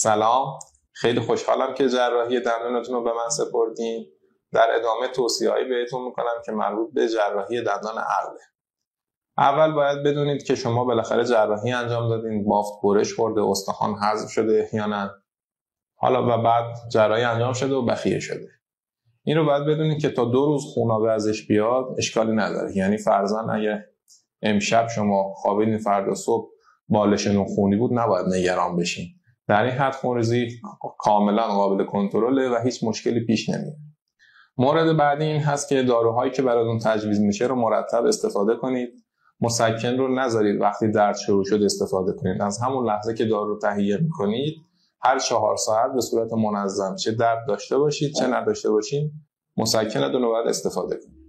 سلام، خیلی خوشحالم که جراحی دندانتون رو به من سپردین. در ادامه توصیه‌هایی بهتون میکنم که مربوط به جراحی دندان عقله. اول باید بدونید که شما بالاخره جراحی انجام دادین، بافت برش خورده، استخوان حذف شده احیانا، حالا و بعد جراحی انجام شده و بخیه شده. این رو باید بدونید که تا 2 روز خونابه ازش بیاد اشکالی نداره. یعنی فرضاً اگه امشب شما خوابیدین فردا صبح بالش خونی بود نباید نگران بشین. در این حد خونریزی کاملا قابل کنترله و هیچ مشکلی پیش نمیاد. مورد بعدی این هست که داروهایی که براتون تجویز میشه رو مرتب استفاده کنید. مسکن رو نذارید وقتی درد شروع شد استفاده کنید. از همون لحظه که دارو رو تهیه میکنید هر 4 ساعت به صورت منظم، چه درد داشته باشید چه نداشته باشید، مسکنتون رو باید استفاده کنید.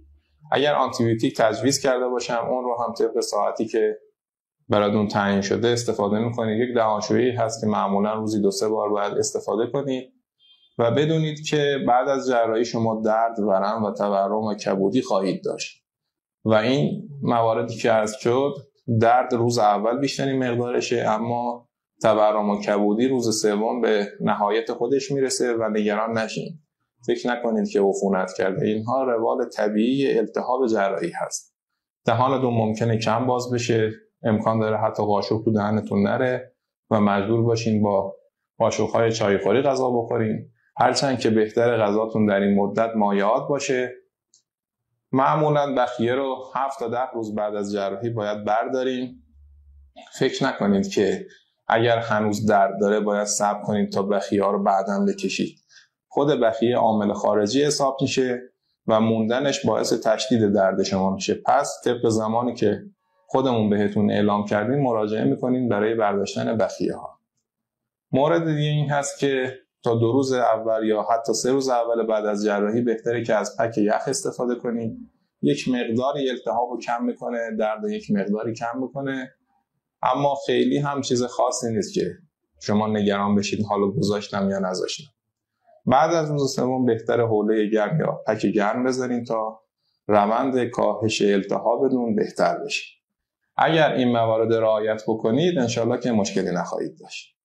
اگر آنتیبیوتیک تجویز کرده باشم اون رو هم طبق ساعتی که براتون تعیین شده استفاده میکنید. یک دهانشویی هست که معمولا روزی 2-3 بار باید استفاده کنید و بدونید که بعد از جراحی شما درد، ورم و تورم و کبودی خواهید داشت و این مواردی که عرض شد درد روز اول بیشترین مقدارشه، اما تورم و کبودی روز سوم به نهایت خودش میرسه و نگران نشین. فکر نکنید که عفونت کرده. اینها روال طبیعی التهاب جراحی هست. دهانتون ممکنه کم باز بشه، امکان داره حتی قاشق تو دهنتون نره و مجبور باشین با قاشق‌های چایخوری غذا بخورین. هرچند که بهتر غذاتون در این مدت مایعات باشه. معمولاً بخیه رو 7 تا 10 روز بعد از جراحی باید بردارین. فکر نکنید که اگر هنوز درد داره باید صبر کنید تا بخیه ها رو بعداً بکشید. خود بخیه عامل خارجی حساب میشه و موندنش باعث تشدید درد شما میشه. پس طبق زمانی که خودمون بهتون اعلام کردیم مراجعه میکنین برای برداشتن بخیه ها. مورد دیگه این هست که تا 2 روز اول یا حتی 3 روز اول بعد از جراحی بهتره که از پک یخ استفاده کنین. یک مقداری التهاب رو کم میکنه، درد یک مقداری کم میکنه، اما خیلی هم چیز خاصی نیست که شما نگران بشید حالا گذاشتم یا نذاشتم. بعد از روز سوم بهتره حوله گرم یا پک گرم بذارین تا روند کاهش التهابتون بهتر بشه. اگر این موارد رعایت بکنید انشالله که مشکلی نخواهید داشت.